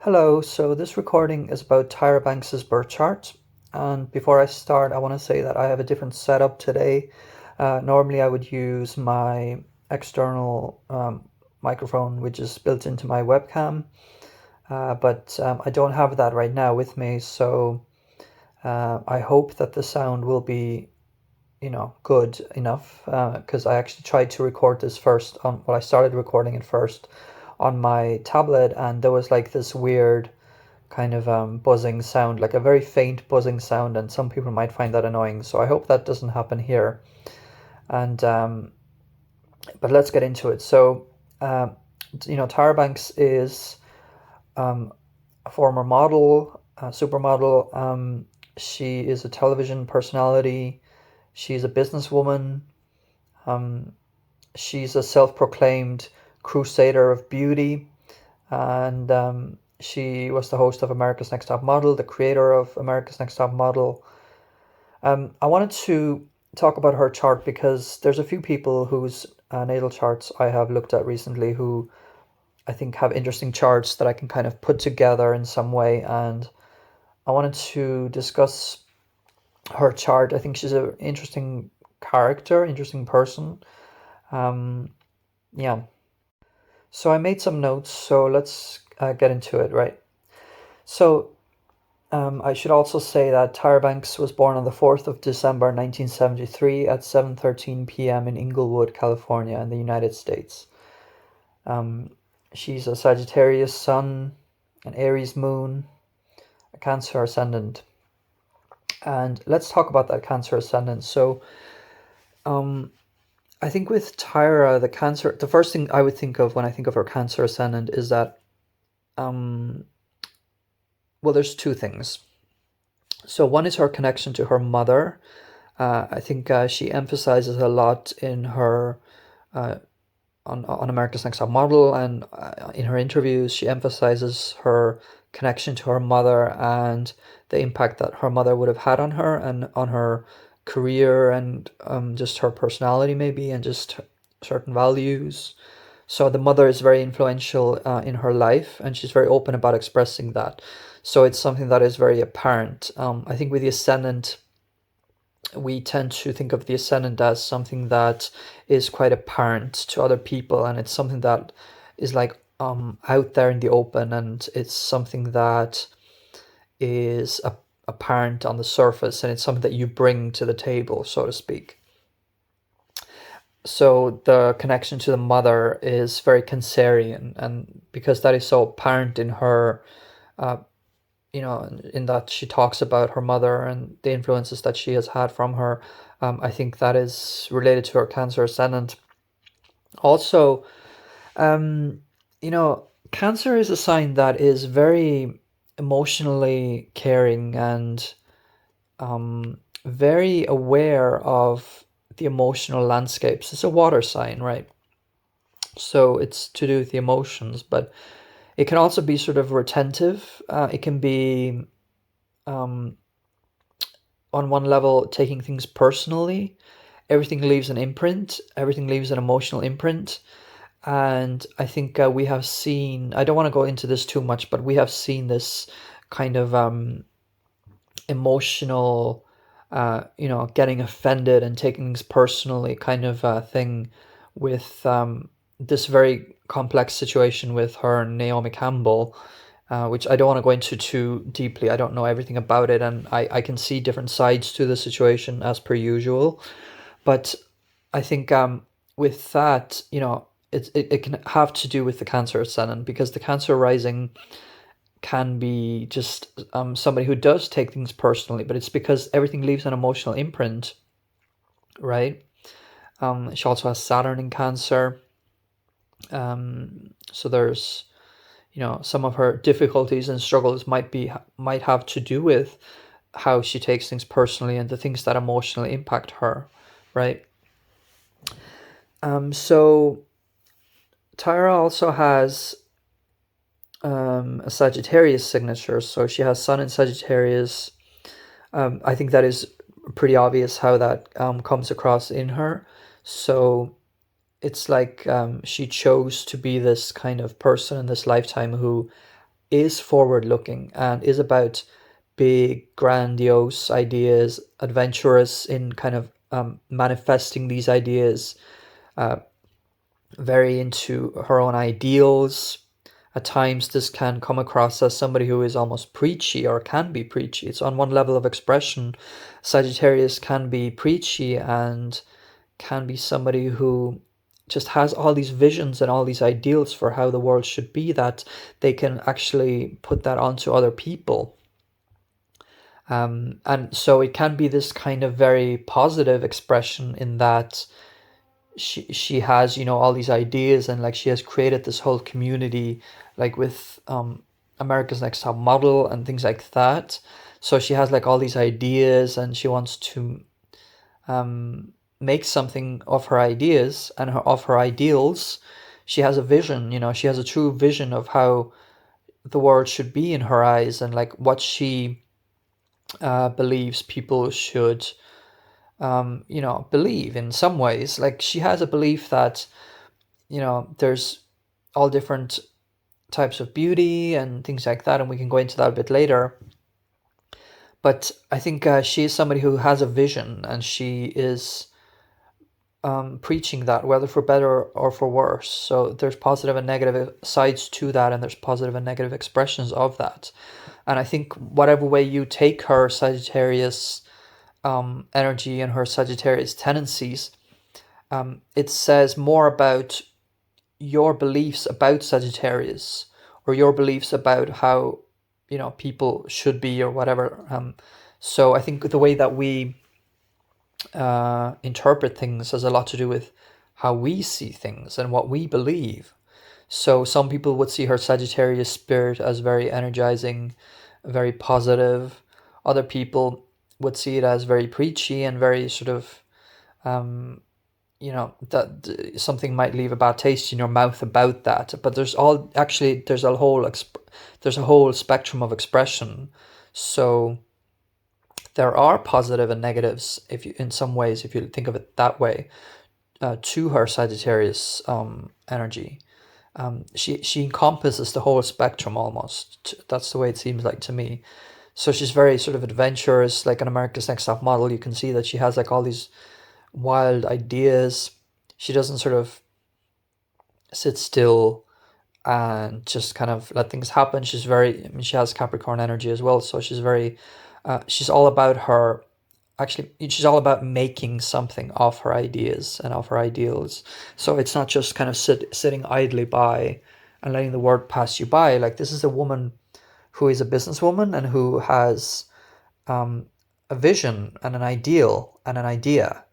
Hello, so this recording is about Tyra Banks's birth chart. And before I start, I want to say that I have a different setup today. Normally, I would use my external microphone, which is built into my webcam, but I don't have that right now with me. So I hope that the sound will be, good enough because I actually tried to record this first on, well, I started recording it first on my tablet, and there was like this weird kind of buzzing sound, like a very faint buzzing sound, and some people might find that annoying. So I hope that doesn't happen here. And but let's get into it. So, um, Tyra Banks is um, a former model, a supermodel. She is a television personality. She's a businesswoman. Um, she's a self-proclaimed crusader of beauty, and she was the host of America's Next Top Model, the creator of America's Next Top Model. I wanted to talk about her chart because there's a few people whose natal charts I have looked at recently who I think have interesting charts that I can kind of put together in some way, and I wanted to discuss her chart. I think she's an interesting character, interesting person. Um, yeah. So I made some notes, so let's get into it, right? So I should also say that Tyra Banks was born on the 4th of December 1973 at 7:13 p.m. in Inglewood, California, in the United States. Um, she's a Sagittarius sun, an Aries moon, a Cancer ascendant. And let's talk about that Cancer ascendant. So, um, I think with Tyra, the first thing I would think of when I think of her Cancer ascendant is that, um, well, there's two things. So, one is her connection to her mother. I think she emphasizes a lot in her uh, on America's Next Top Model, and in her interviews, she emphasizes her connection to her mother and the impact that her mother would have had on her and on her career and just her personality, maybe, and just certain values. So the mother is very influential in her life, and she's very open about expressing that. So it's something that is very apparent. I think with the ascendant, we tend to think of the ascendant as something that is quite apparent to other people, and it's something that is like out there in the open, and it's something that is apparent on the surface, and it's something that you bring to the table, so to speak. So the connection to the mother is very Cancerian, and because that is so apparent in her, uh, in that she talks about her mother and the influences that she has had from her. I think that is related to her Cancer ascendant. Also, um, Cancer is a sign that is very emotionally caring and very aware of the emotional landscapes. It's a water sign, right? So it's to do with the emotions, but it can also be sort of retentive. It can be um, on one level taking things personally. Everything leaves an imprint, everything leaves an emotional imprint. And I think we have seen, I don't want to go into this too much, but we have seen this kind of emotional, getting offended and taking things personally kind of thing with this very complex situation with her and Naomi Campbell, which I don't want to go into too deeply. I don't know everything about it, and I can see different sides to the situation as per usual. But I think with that, it can have to do with the Cancer ascendant, because the Cancer rising can be just somebody who does take things personally, but it's because everything leaves an emotional imprint, right? She also has Saturn in Cancer. So there's, some of her difficulties and struggles might have to do with how she takes things personally and the things that emotionally impact her, right? So Tyra also has a Sagittarius signature, so she has Sun in Sagittarius. I think that is pretty obvious how that comes across in her. So it's like she chose to be this kind of person in this lifetime who is forward looking and is about big, grandiose ideas, adventurous in kind of manifesting these ideas, uh, very into her own ideals. At times, this can come across as somebody who is almost preachy or can be preachy. It's on one level of expression. Sagittarius can be preachy and can be somebody who just has all these visions and all these ideals for how the world should be, that they can actually put that onto other people. And so it can be this kind of very positive expression in that she has, you know, all these ideas, and like she has created this whole community, like with America's Next Top Model and things like that. So she has like all these ideas and she wants to make something of her ideas and of her ideals. She has a vision, you know, she has a true vision of how the world should be in her eyes, and like what she believes people should you know, believe in some ways. Like she has a belief that, you know, there's all different types of beauty and things like that, and we can go into that a bit later. But I think she is somebody who has a vision, and she is preaching that, whether for better or for worse. So there's positive and negative sides to that, and there's positive and negative expressions of that. And I think whatever way you take her Sagittarius energy and her Sagittarius tendencies, it says more about your beliefs about Sagittarius, or your beliefs about how, you know, people should be or whatever. So I think the way that we interpret things has a lot to do with how we see things and what we believe. So some people would see her Sagittarius spirit as very energizing, very positive. Other people would see it as very preachy and very sort of, you know, that something might leave a bad taste in your mouth about that. But there's all actually there's a whole spectrum of expression. So there are positive and negatives, if you, in some ways, if you think of it that way, to her Sagittarius energy. She encompasses the whole spectrum almost. That's the way it seems like to me. So she's very sort of adventurous, like an America's Next Top Model. You can see that she has like all these wild ideas. She doesn't sort of sit still and just kind of let things happen. She's very, I mean, she has Capricorn energy as well. So she's very, she's all about her, actually, she's all about making something of her ideas and of her ideals. So it's not just kind of sitting idly by and letting the world pass you by. Like, this is a woman who is a businesswoman and who has a vision and an ideal and an idea.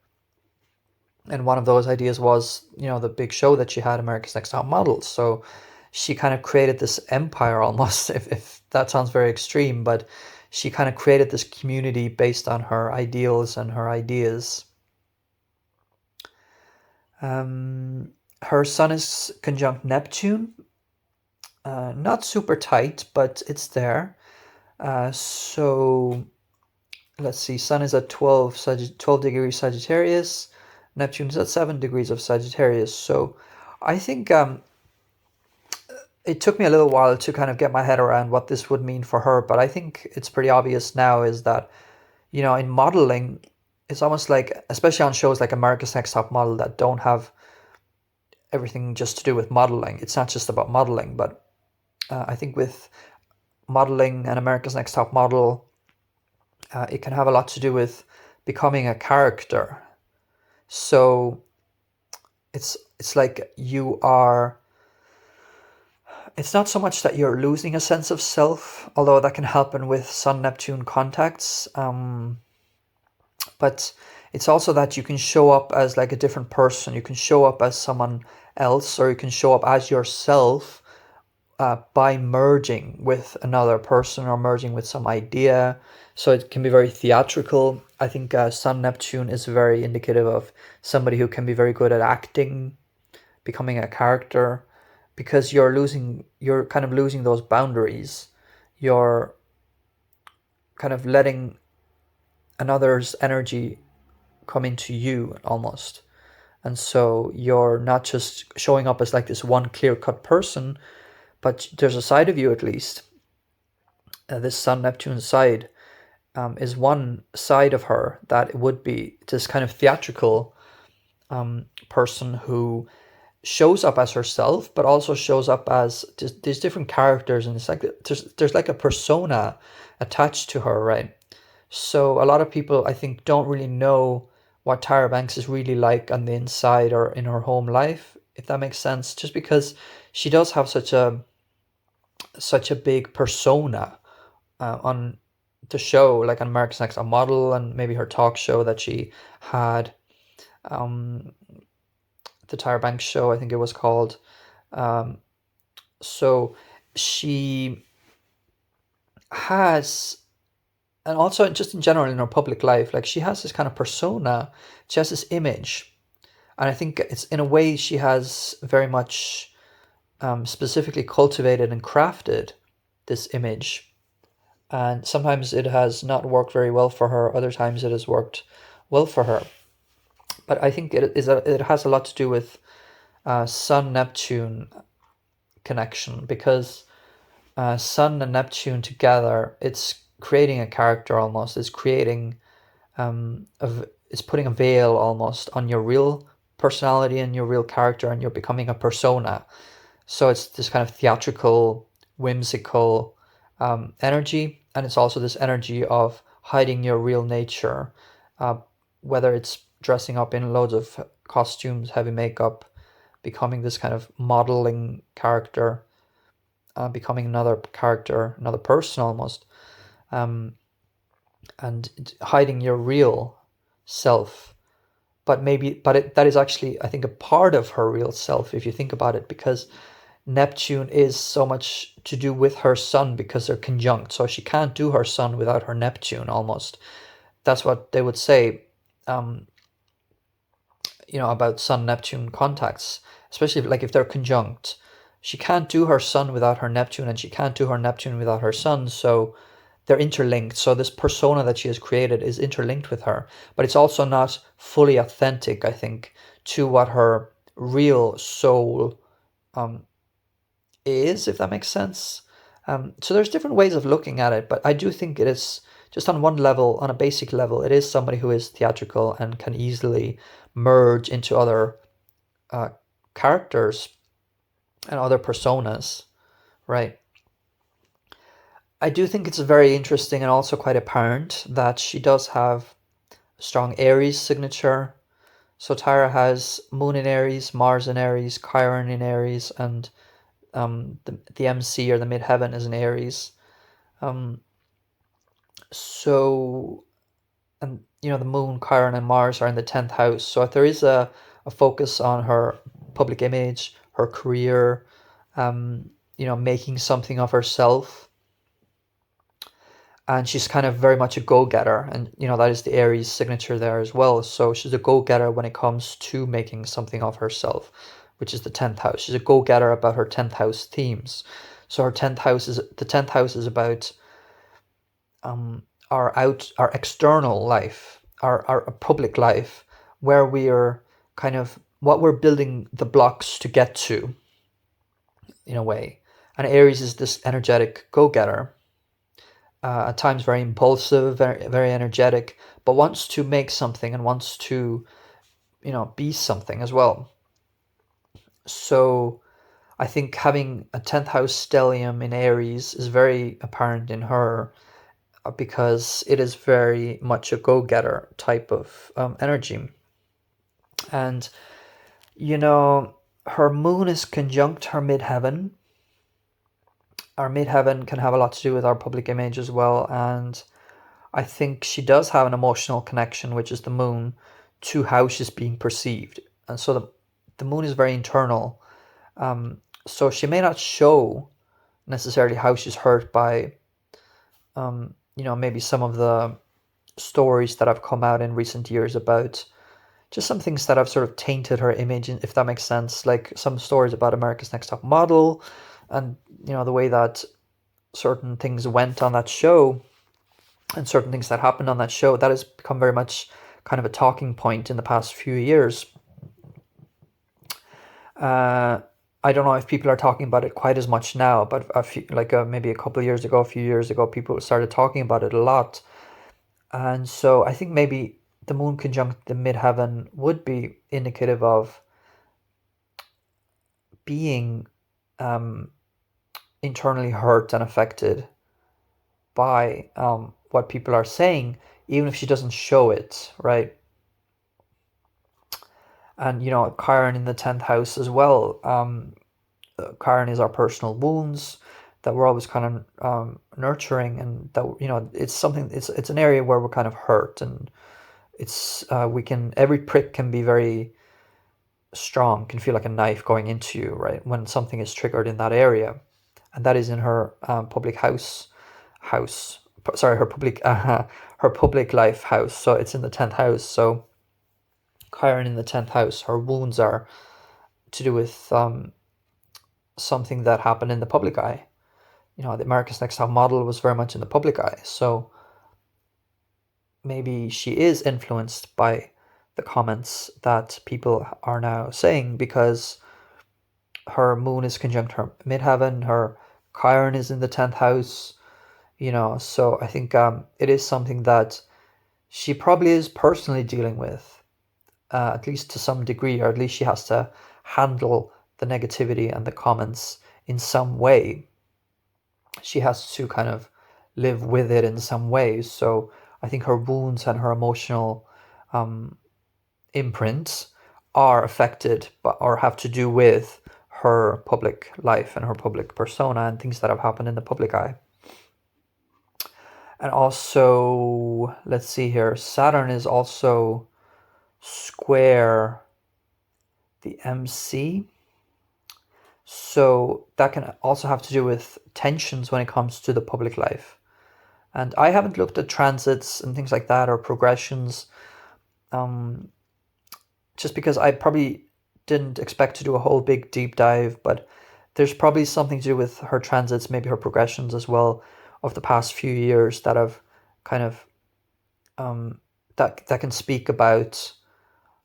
And one of those ideas was, you know, the big show that she had, America's Next Top Model. So she kind of created this empire almost, if that sounds very extreme, but she kind of created this community based on her ideals and her ideas. Her sun is conjunct Neptune. Not super tight, but it's there. So let's see, sun is at 12 degrees Sagittarius. Neptune is at 7 degrees of Sagittarius. So I think it took me a little while to kind of get my head around what this would mean for her, but I think it's pretty obvious now is that, you know, in modeling, it's almost like, especially on shows like America's Next Top Model that don't have everything just to do with modeling. It's not just about modeling, but I think with modeling and America's Next Top Model, it can have a lot to do with becoming a character. So it's like you are, it's not so much that you're losing a sense of self, although that can happen with Sun Neptune contacts, but it's also that you can show up as like a different person. You can show up as someone else, or you can show up as yourself by merging with another person or merging with some idea. So it can be very theatrical. I think Sun Neptune is very indicative of somebody who can be very good at acting, becoming a character, because you're kind of losing those boundaries. You're kind of letting another's energy come into you almost. And so you're not just showing up as like this one clear-cut person, but there's a side of you at least this Sun Neptune side is one side of her that would be this kind of theatrical person who shows up as herself, but also shows up as these different characters, and it's like there's like a persona attached to her, right? So a lot of people, I think, don't really know what Tyra Banks is really like on the inside or in her home life, if that makes sense. Just because she does have such a big persona on the show, like on America's Next Top Model, and maybe her talk show that she had, um, the Tyra Banks show, I think it was called. Um, so she has, and also just in general in her public life, like she has this kind of persona, she has this image, and I think it's in a way she has very much specifically cultivated and crafted this image. And sometimes it has not worked very well for her, other times it has worked well for her. But I think it has a lot to do with Sun Neptune connection, because Sun and Neptune together, it's creating a character almost. It's creating it's putting a veil almost on your real personality and your real character, and you're becoming a persona. So it's this kind of theatrical, whimsical energy, and it's also this energy of hiding your real nature, whether it's dressing up in loads of costumes, heavy makeup, becoming this kind of modeling character, becoming another character, another person almost, um, and hiding your real self. That is actually, I think, a part of her real self if you think about it, because Neptune is so much to do with her sun because they're conjunct. So she can't do her sun without her Neptune almost. That's what they would say, um, about Sun Neptune contacts, especially like if they're conjunct. She can't do her sun without her Neptune, and she can't do her Neptune without her sun. So they're interlinked. So this persona that she has created is interlinked with her, but it's also not fully authentic, I think, to what her real soul um, is, if that makes sense. So there's different ways of looking at it, but I do think it is just on one level, on a basic level, it is somebody who is theatrical and can easily merge into other uh, characters and other personas, right? I do think it's very interesting and also quite apparent that she does have a strong Aries signature. So Tyra has Moon in Aries, Mars in Aries, Chiron in Aries, and the MC or the midheaven is in Aries. Um, so, and the Moon, Chiron, and Mars are in the 10th house. So if there is a focus on her public image, her career, making something of herself, and she's kind of very much a go-getter, and that is the Aries signature there as well. So she's a go-getter when it comes to making something of herself, which is the 10th house. She's a go-getter about her 10th house themes. So her 10th house is about our external life, our public life, where we are kind of what we're building the blocks to get to, in a way. And Aries is this energetic go-getter, at times very impulsive, very, very energetic, but wants to make something and wants to, be something as well. So I think having a 10th house stellium in Aries is very apparent in her, because it is very much a go-getter type of energy. And, her moon is conjunct her midheaven. Our midheaven can have a lot to do with our public image as well, and I think she does have an emotional connection, which is the moon, to how she's being perceived. And so the moon is very internal. So she may not show necessarily how she's hurt by, maybe some of the stories that have come out in recent years about just some things that have sort of tainted her image, if that makes sense. Like some stories about America's Next Top Model, and the way that certain things went on that show, and certain things that happened on that show, that has become very much kind of a talking point in the past few years. I I don't know if people are talking about it quite as much now, but maybe a couple of years ago, a few years ago, people started talking about it a lot. And so I think maybe the moon conjunct the midheaven would be indicative of being um, internally hurt and affected by what people are saying, even if she doesn't show it, right? And Chiron in the 10th house as well. Chiron is our personal wounds that we're always kind of nurturing, and that it's something. It's an area where we're kind of hurt, and it's we can every prick can be very strong, can feel like a knife going into you, right? When something is triggered in that area, and that is in her public house. Sorry, her public life house. So it's in the 10th house. So Chiron in the 10th house, her wounds are to do with something that happened in the public eye. The America's Next Top Model was very much in the public eye. So maybe she is influenced by the comments that people are now saying, because her moon is conjunct her midheaven, her Chiron is in the 10th house, so I think it is something that she probably is personally dealing with, at least to some degree, or at least she has to handle the negativity and the comments in some way. She has to kind of live with it in some ways. So I think her wounds and her emotional imprints are affected or have to do with her public life and her public persona and things that have happened in the public eye. And also, let's see here, Saturn is also square the MC. So that can also have to do with tensions when it comes to the public life. And I haven't looked at transits and things like that or progressions, just because I probably didn't expect to do a whole big deep dive, but there's probably something to do with her transits, maybe her progressions as well, of the past few years that have kind of that can speak about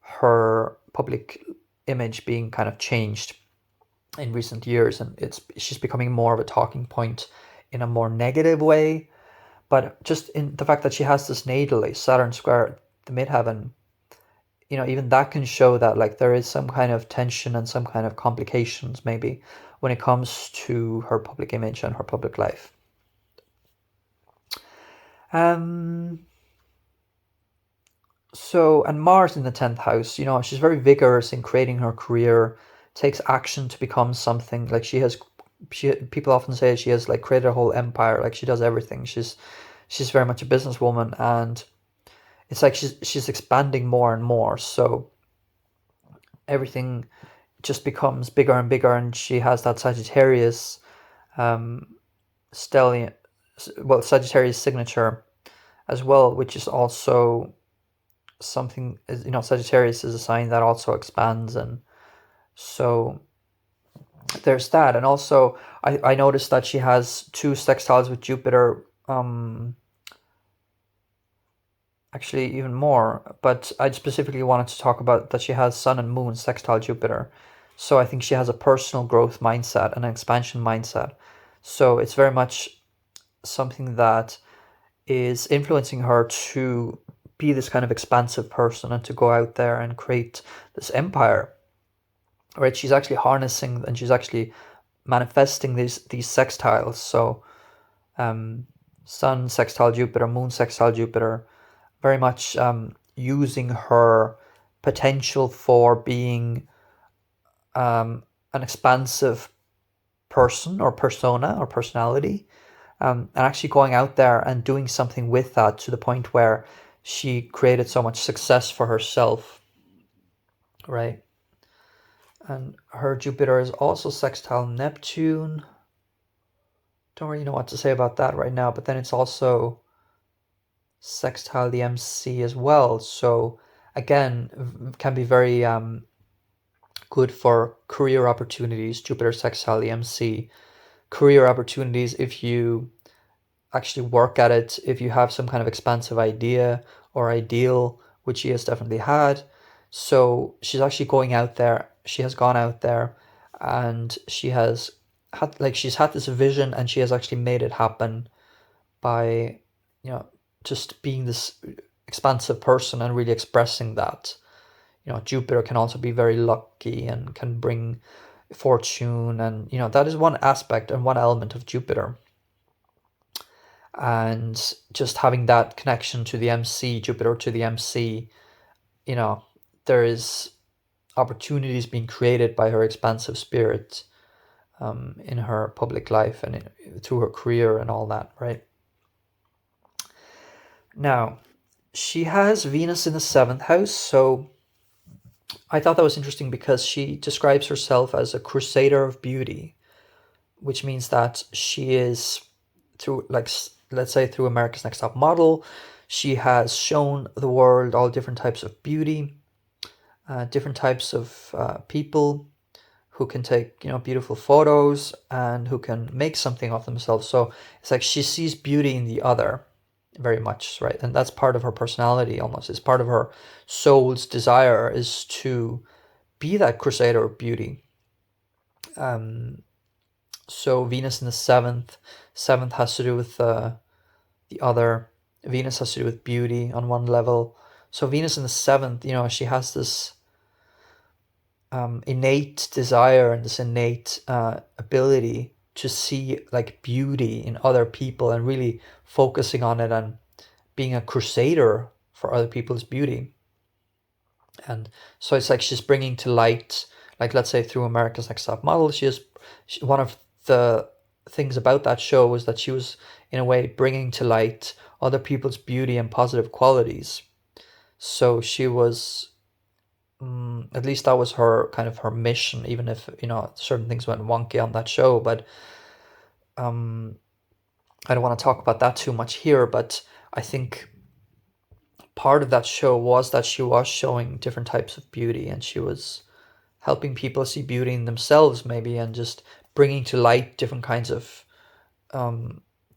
her public image being kind of changed in recent years, and she's becoming more of a talking point in a more negative way. But just in the fact that she has this natally Saturn square the midheaven, even that can show that like there is some kind of tension and some kind of complications maybe when it comes to her public image and her public life. So, and Mars in the 10th house, she's very vigorous in creating her career, takes action to become something. Like people often say she has like created a whole empire, like she does everything. She's very much a businesswoman, and it's like she's expanding more and more. So everything just becomes bigger and bigger, and she has that Sagittarius stellium, well, Sagittarius signature as well, which is also something, Sagittarius is a sign that also expands, and so there's that. And also I noticed that she has 2 sextiles with Jupiter, actually even more, but I specifically wanted to talk about that she has Sun and Moon sextile Jupiter. So I think she has a personal growth mindset and an expansion mindset. So it's very much something that is influencing her to be this kind of expansive person and to go out there and create this empire, right? She's actually harnessing and she's actually manifesting these sextiles. So Sun sextile Jupiter, Moon sextile Jupiter, very much using her potential for being an expansive person or persona or personality, and actually going out there and doing something with that to the point where she created so much success for herself, right? And her Jupiter is also sextile Neptune. Don't really know what to say about that right now, but then it's also sextile the MC as well. So again, can be very good for career opportunities. Jupiter sextile the MC. Career opportunities if you actually work at it, if you have some kind of expansive idea or ideal, which she has definitely had. So she's actually going out there. She has gone out there and she's had this vision, and she has actually made it happen by, just being this expansive person and really expressing that. Jupiter can also be very lucky and can bring fortune, and that is one aspect and one element of Jupiter. And just having that connection to the MC, Jupiter to the MC, there is opportunities being created by her expansive spirit, in her public life and through her career and all that, right? Now, she has Venus in the 7th house, so I thought that was interesting because she describes herself as a crusader of beauty, which means that she is, through, like, let's say through America's Next Top Model, she has shown the world all different types of beauty, different types of people who can take beautiful photos and who can make something of themselves. So it's like she sees beauty in the other very much, right? And that's part of her personality, almost. It's part of her soul's desire, is to be that crusader of beauty. So Venus in the 7th has to do with the other. Venus has to do with beauty on one level. So Venus in the 7th, she has this innate desire and this innate ability to see like beauty in other people and really focusing on it and being a crusader for other people's beauty. And so it's like she's bringing to light, like, let's say through America's Next Top Model, one of the things about that show was that she was in a way bringing to light other people's beauty and positive qualities. So she was, at least that was her kind of her mission, even if certain things went wonky on that show. But I don't want to talk about that too much here, but I think part of that show was that she was showing different types of beauty, and she was helping people see beauty in themselves, maybe, and just bringing to light different kinds of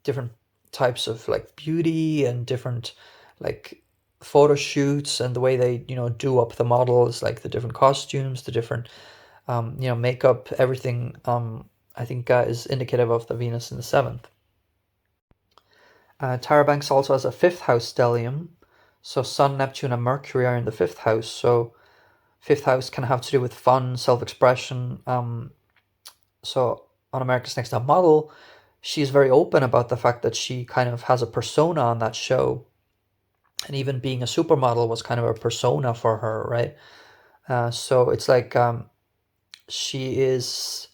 different types of like beauty and different like photo shoots and the way they do up the models, like the different costumes, the different makeup, everything. I think is indicative of the Venus in the 7th. Tyra Banks also has a 5th house stellium, so Sun, Neptune, and Mercury are in the 5th house. So 5th house can have to do with fun, self-expression. So on America's Next Top Model, she's very open about the fact that she kind of has a persona on that show. And even being a supermodel was kind of a persona for her, right? So it's like she is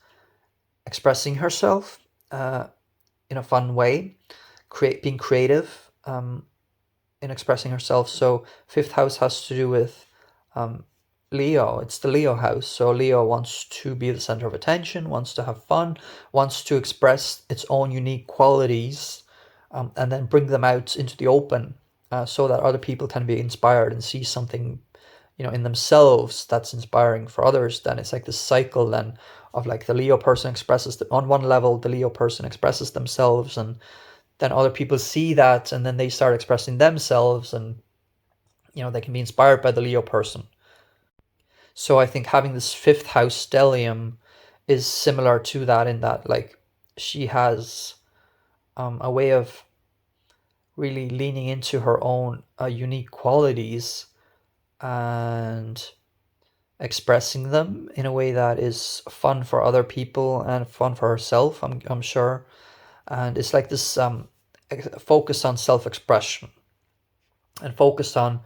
expressing herself in a fun way, being creative in expressing herself. So 5th house has to do with Leo. It's the Leo house. So Leo wants to be the center of attention, wants to have fun, wants to express its own unique qualities, and then bring them out into the open, so that other people can be inspired and see something, in themselves that's inspiring for others. Then it's like this cycle then of like the Leo person expresses on one level, the Leo person expresses themselves, and then other people see that, and then they start expressing themselves, and they can be inspired by the Leo person. So I think having this 5th house stellium is similar to that, in that like she has a way of really leaning into her own unique qualities and expressing them in a way that is fun for other people and fun for herself, I'm sure. And it's like this focus on self-expression and focus on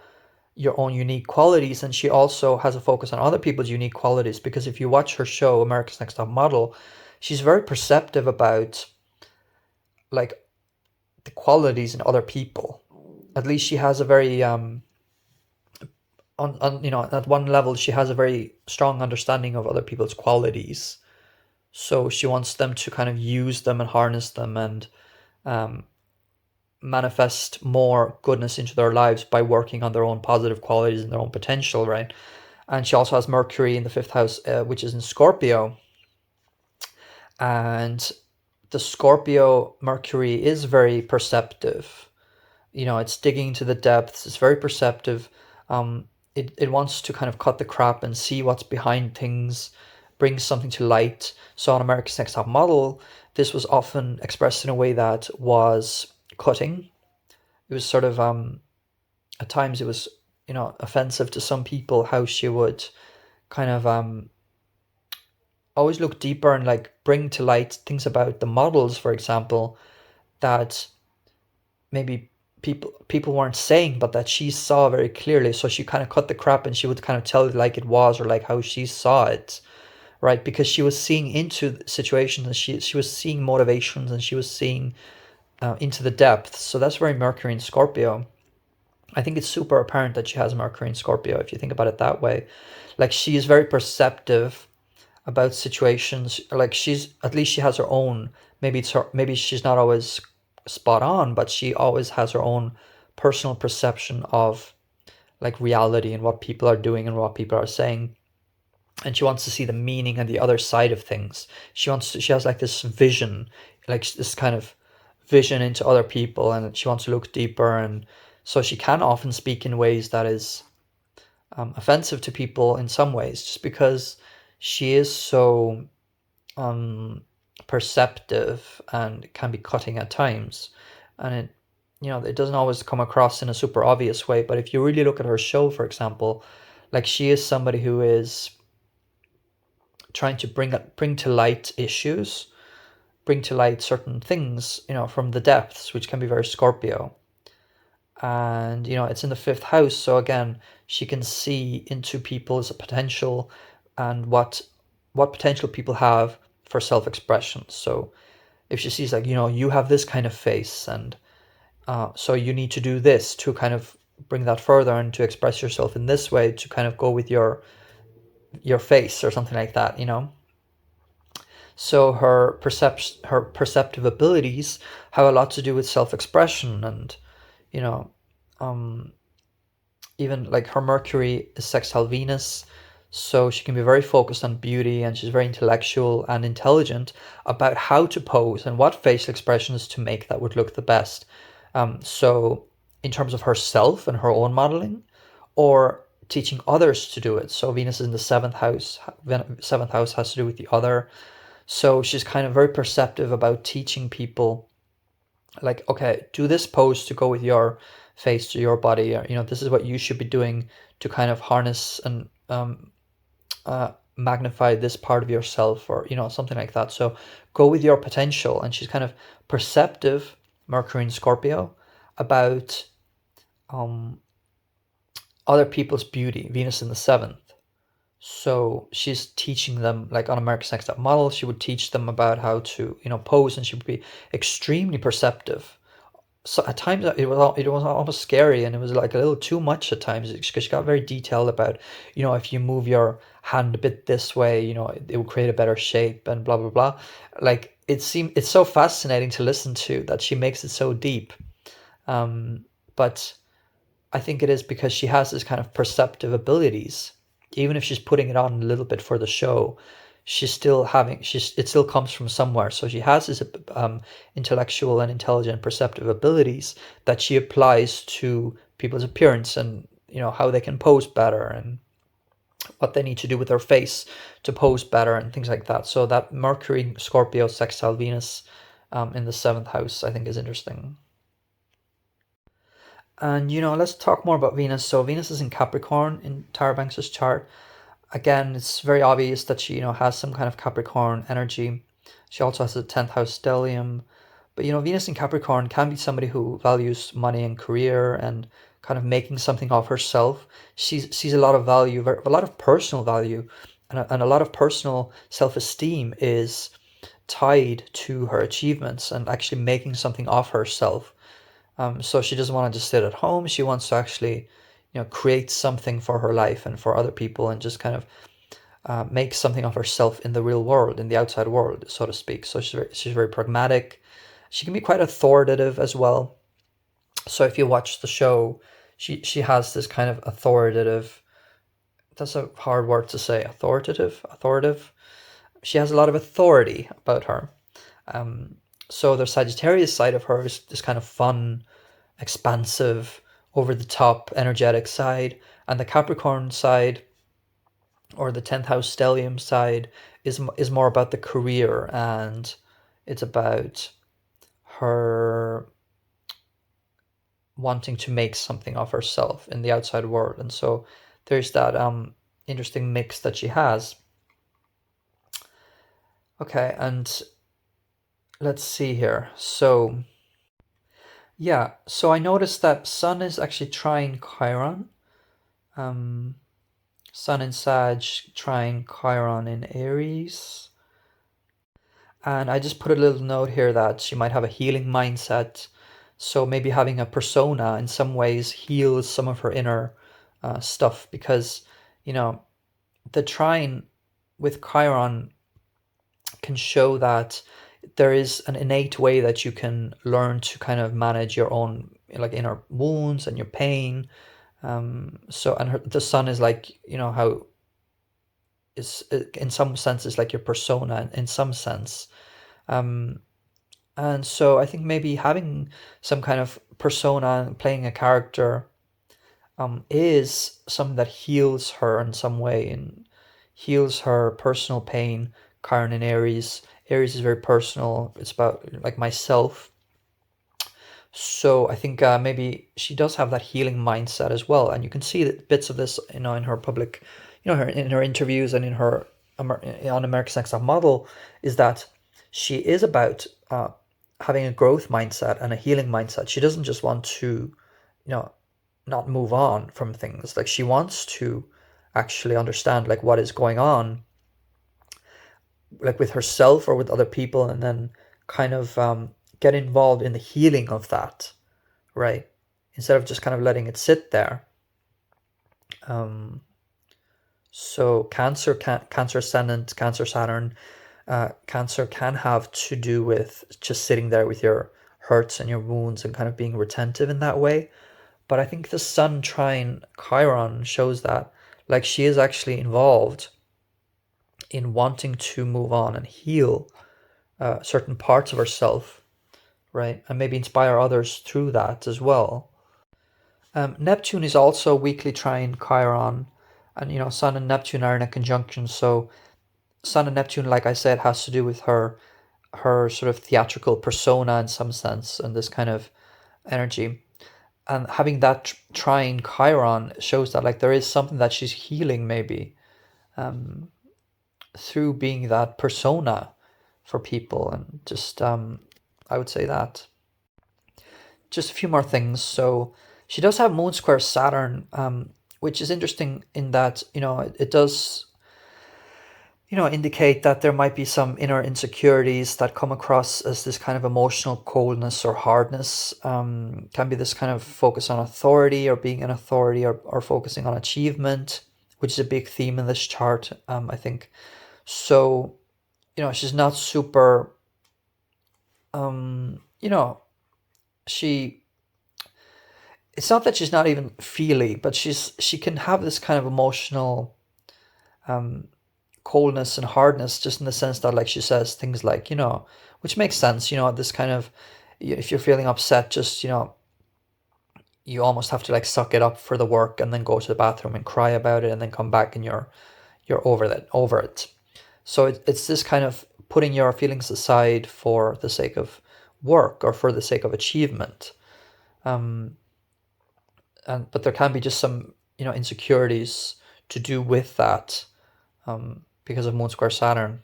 your own unique qualities. And she also has a focus on other people's unique qualities, because if you watch her show America's Next Top Model, she's very perceptive about like the qualities in other people. At least she has a very at one level she has a very strong understanding of other people's qualities. So she wants them to kind of use them and harness them and manifest more goodness into their lives by working on their own positive qualities and their own potential, right? And she also has Mercury in the 5th house, which is in Scorpio. And the Scorpio Mercury is very perceptive. It's digging into the depths. It's very perceptive. It wants to kind of cut the crap and see what's behind things, brings something to light. So on America's Next Top Model, this was often expressed in a way that was cutting. It was sort of at times it was, offensive to some people how she would kind of always look deeper and like bring to light things about the models, for example, that maybe people weren't saying, but that she saw very clearly. So she kind of cut the crap and she would kind of tell it like it was, or like how she saw it, right? Because she was seeing into the situations, and she was seeing motivations, and she was seeing into the depths. So that's very Mercury in Scorpio. I think it's super apparent that she has Mercury in Scorpio if you think about it that way. Like she is very perceptive about situations. Like she's, at least she has her own, maybe it's her, maybe she's not always spot on, but she always has her own personal perception of like reality and what people are doing and what people are saying. And she wants to see the meaning and the other side of things. She has like this vision, like this kind of vision into other people, and she wants to look deeper. And so she can often speak in ways that is offensive to people in some ways, just because she is so perceptive and can be cutting at times. And it doesn't always come across in a super obvious way, but if you really look at her show, for example, like she is somebody who is trying to bring to light issues, bring to light certain things, from the depths, which can be very Scorpio. And it's in the fifth house, so again, she can see into people's potential and what potential people have for self-expression. So if she sees like, you have this kind of face, and so you need to do this to kind of bring that further and to express yourself in this way to kind of go with your face or something like that. So her perceptive abilities have a lot to do with self-expression. And you know even like her Mercury is sextile Venus, so she can be very focused on beauty, and she's very intellectual and intelligent about how to pose and what facial expressions to make that would look the best. So in terms of herself and her own modeling, or teaching others to do it. So Venus is in the seventh house. Seventh house has to do with the other. So she's kind of very perceptive about teaching people, like, okay, do this pose to go with your face, to your body, or this is what you should be doing to kind of harness and magnify this part of yourself, or something like that. So go with your potential. And she's kind of perceptive, Mercury in Scorpio, about other people's beauty, Venus in the seventh. So she's teaching them, like on America's Next Top Model, she would teach them about how to pose, and she would be extremely perceptive. So at times it was almost scary, and it was like a little too much at times, because she got very detailed about if you move your hand a bit this way, it will create a better shape, and blah blah blah. Like it's so fascinating to listen to that she makes it so deep. But I think it is because she has this kind of perceptive abilities. Even if she's putting it on a little bit for the show, she's still having it still comes from somewhere. So she has this intellectual and intelligent perceptive abilities that she applies to people's appearance, and how they can pose better, and what they need to do with their face to pose better, and things like that. So that Mercury Scorpio sextile Venus in the seventh house, I think, is interesting. And let's talk more about Venus. So Venus is in Capricorn in Tyra Banks's chart. Again, it's very obvious that she has some kind of Capricorn energy. She also has a 10th house stellium. But Venus in Capricorn can be somebody who values money and career, and kind of making something of herself. She sees a lot of value, a lot of personal value, and a lot of personal self-esteem is tied to her achievements and actually making something of herself. So she doesn't want to just sit at home. She wants to actually, create something for her life and for other people, and just kind of make something of herself in the real world, in the outside world, so to speak. So she's very pragmatic. She can be quite authoritative as well. So if you watch the show, she has this kind of authoritative. That's a hard word to say. Authoritative. She has a lot of authority about her. So the Sagittarius side of her is this kind of fun, expansive, over the top, energetic side, and the Capricorn side or the 10th house stellium side is more about the career, and it's about her wanting to make something of herself in the outside world. And so there's that interesting mix that she has. Okay, and let's see here. So yeah, so I noticed that Sun is actually trine Chiron. Um, Sun in Sag trine Chiron in Aries. And I just put a little note here that she might have a healing mindset. So maybe having a persona in some ways heals some of her inner stuff, because, you know, the trine with Chiron can show that there is an innate way that you can learn to kind of manage your own like inner wounds and your pain. So and the sun is like, you know, how is in some sense is like your persona in some sense. Um, and so I think maybe having some kind of persona and playing a character is something that heals her in some way and heals her personal pain. Chiron in Aries. Aries is very personal. It's about like myself. So I think maybe she does have that healing mindset as well, and you can see that bits of this, you know, in her public, you know, her in her interviews and in her on America's Next Top Model, is that she is about having a growth mindset and a healing mindset. She doesn't just want to, you know, not move on from things. Like she wants to actually understand like what is going on, like with herself or with other people, and then kind of get involved in the healing of that, right? Instead of just kind of letting it sit there. Um, so Cancer ascendant, Cancer Saturn, Cancer can have to do with just sitting there with your hurts and your wounds and kind of being retentive in that way. But I think the Sun trine Chiron shows that like she is actually involved in wanting to move on and heal certain parts of herself, right? And maybe inspire others through that as well. Neptune is also weakly trine Chiron, and you know, Sun and Neptune are in a conjunction. So Sun and Neptune, like I said, has to do with her sort of theatrical persona in some sense, and this kind of energy. And having that trine Chiron shows that like there is something that she's healing maybe through being that persona for people, and just I would say that. Just a few more things. So she does have moon square Saturn, which is interesting in that, you know, it does, you know, indicate that there might be some inner insecurities that come across as this kind of emotional coldness or hardness. Can be this kind of focus on authority or being an authority, or focusing on achievement, which is a big theme in this chart, I think. So, you know, she's not super, you know, she it's not that she's not even feely, but she can have this kind of emotional coldness and hardness, just in the sense that like she says things like, you know, which makes sense, you know, this kind of, if you're feeling upset, just, you know, you almost have to like suck it up for the work and then go to the bathroom and cry about it and then come back and you're over it. So it's this kind of putting your feelings aside for the sake of work or for the sake of achievement. But there can be just some, you know, insecurities to do with that, because of moon square Saturn.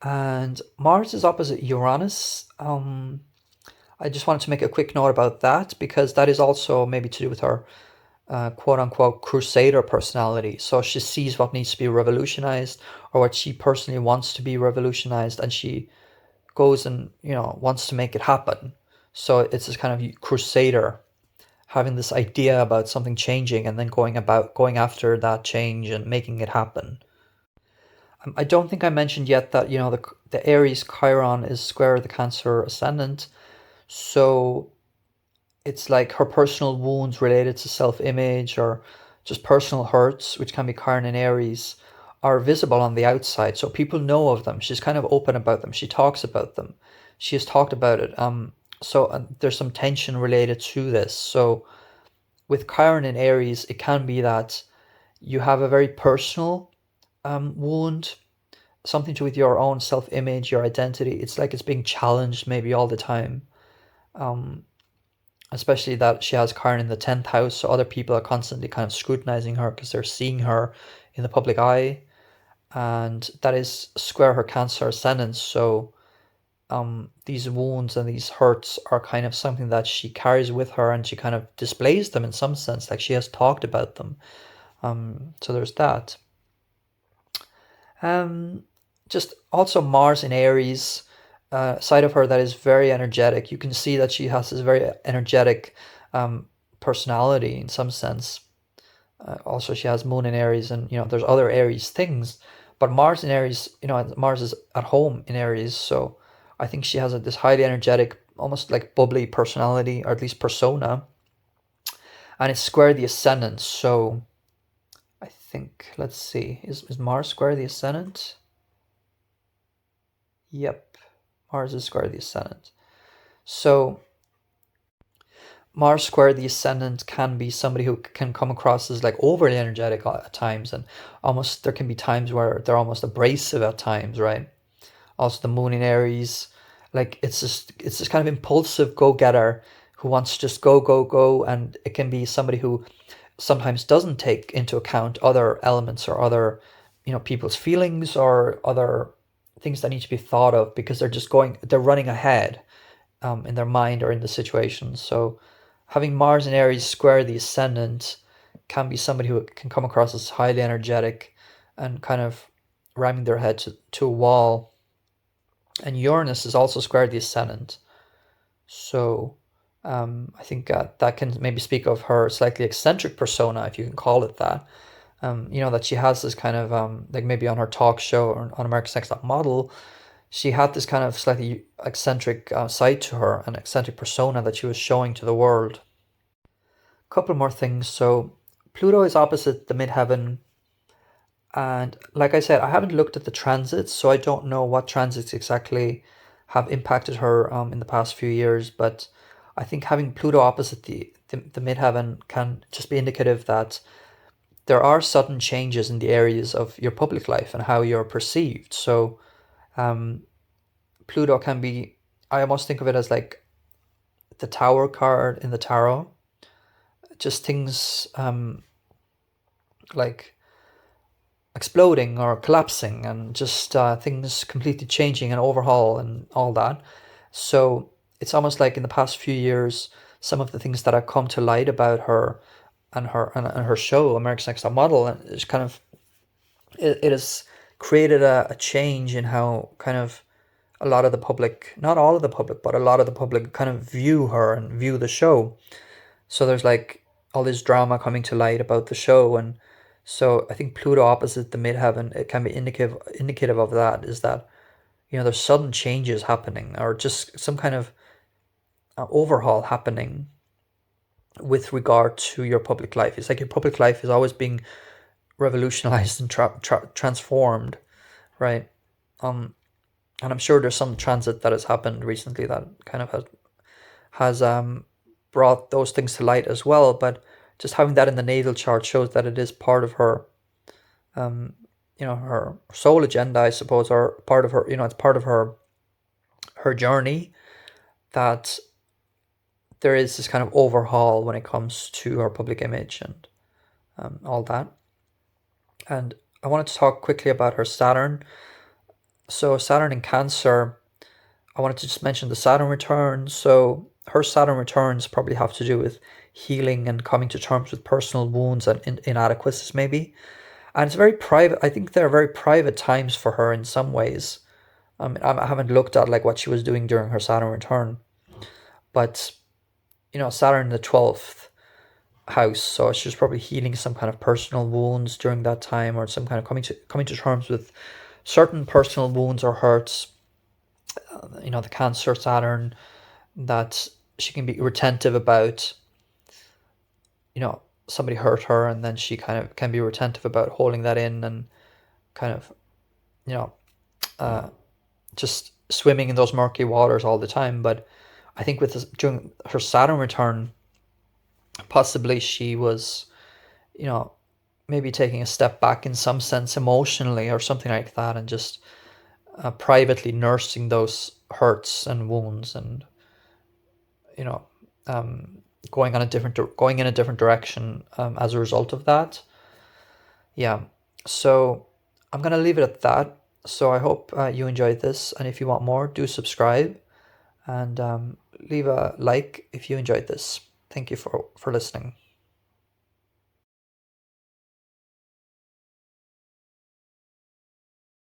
And Mars is opposite Uranus. I just wanted to make a quick note about that, because that is also maybe to do with her quote unquote crusader personality. So she sees what needs to be revolutionized, or what she personally wants to be revolutionized, and she goes and, you know, wants to make it happen. So it's this kind of crusader, having this idea about something changing and then going after that change and making it happen. I don't think I mentioned yet that, you know, the Aries Chiron is square the Cancer ascendant, so it's like her personal wounds related to self-image or just personal hurts, which can be Chiron and Aries, are visible on the outside, so people know of them. She's kind of open about them. She talks about them. She has talked about it. So there's some tension related to this. So with Chiron and Aries, it can be that, You have a very personal wound, something to do with your own self-image, your identity. It's like it's being challenged maybe all the time. Um, Especially that she has Chiron in the 10th house, so other people are constantly kind of scrutinizing her because they're seeing her in the public eye, and that is square her Cancer ascendant. So these wounds and these hurts are kind of something that she carries with her, and she kind of displays them in some sense, like she has talked about them. So there's that. Um, just also Mars in Aries, side of her that is very energetic. You can see that she has this very energetic personality in some sense. Also, she has Moon in Aries, and there's other Aries things, but Mars in Aries, Mars is at home in Aries, so I think she has this highly energetic, almost like bubbly personality, or at least persona, and it's square the ascendant. So I think, let's see, is Mars square the ascendant? Yep, Mars is square the ascendant. So Mars square the ascendant can be somebody who can come across as like overly energetic at times, and almost there can be times where they're almost abrasive at times, right? Also the Moon in Aries, like it's just kind of impulsive go-getter who wants to just go go go, and it can be somebody who sometimes doesn't take into account other elements or other people's feelings or other things that need to be thought of, because they're running ahead in their mind or in the situation. So having Mars in Aries square the ascendant can be somebody who can come across as highly energetic and kind of ramming their head to a wall. And Uranus is also square the ascendant. So I think that can maybe speak of her slightly eccentric persona, if you can call it that. That she has this kind of, like maybe on her talk show or on America's Next Top Model, she had this kind of slightly eccentric side to her, an eccentric persona that she was showing to the world. Couple more things. So Pluto is opposite the midheaven, and like I said, I haven't looked at the transits, so I don't know what transits exactly have impacted her in the past few years. But I think having Pluto opposite the midheaven can just be indicative that there are sudden changes in the areas of your public life and how you're perceived. So um, Pluto can be, I almost think of it as like the Tower card in the tarot. Just things like exploding or collapsing, and just things completely changing and overhaul and all that. So it's almost like in the past few years, some of the things that have come to light about her and her show, America's Next Top Model, and it's kind of it has created a change in how kind of a lot of the public, not all of the public, but a lot of the public kind of view her and view the show. So there's like all this drama coming to light about the show, and so I think Pluto opposite the midheaven, it can be indicative of that, is that there's sudden changes happening, or just some kind of overhaul happening with regard to your public life. It's like your public life is always being revolutionized and transformed, right? And I'm sure there's some transit that has happened recently that kind of has brought those things to light as well. But just having that in the natal chart shows that it is part of her, um, her soul agenda, I suppose, or part of her, it's part of her journey, that there is this kind of overhaul when it comes to her public image and all that. And I wanted to talk quickly about her Saturn. So Saturn in Cancer, I wanted to just mention the Saturn returns. So her Saturn returns probably have to do with healing and coming to terms with personal wounds and inadequacies maybe. And it's very private. I think they're very private times for her in some ways. I haven't looked at like what she was doing during her Saturn return, but Saturn in the 12th house, so she's probably healing some kind of personal wounds during that time, or some kind of coming to terms with certain personal wounds or hurts. The Cancer Saturn, that she can be retentive about. Somebody hurt her, and then she kind of can be retentive about holding that in, and kind of you know uh, just swimming in those murky waters all the time. But I think with during her Saturn return, possibly she was, you know, maybe taking a step back in some sense emotionally or something like that, and just privately nursing those hurts and wounds, and you know, um, going in a different direction as a result of that. Yeah. So I'm gonna leave it at that. So I hope you enjoyed this, and if you want more, do subscribe and leave a like if you enjoyed this. Thank you for listening.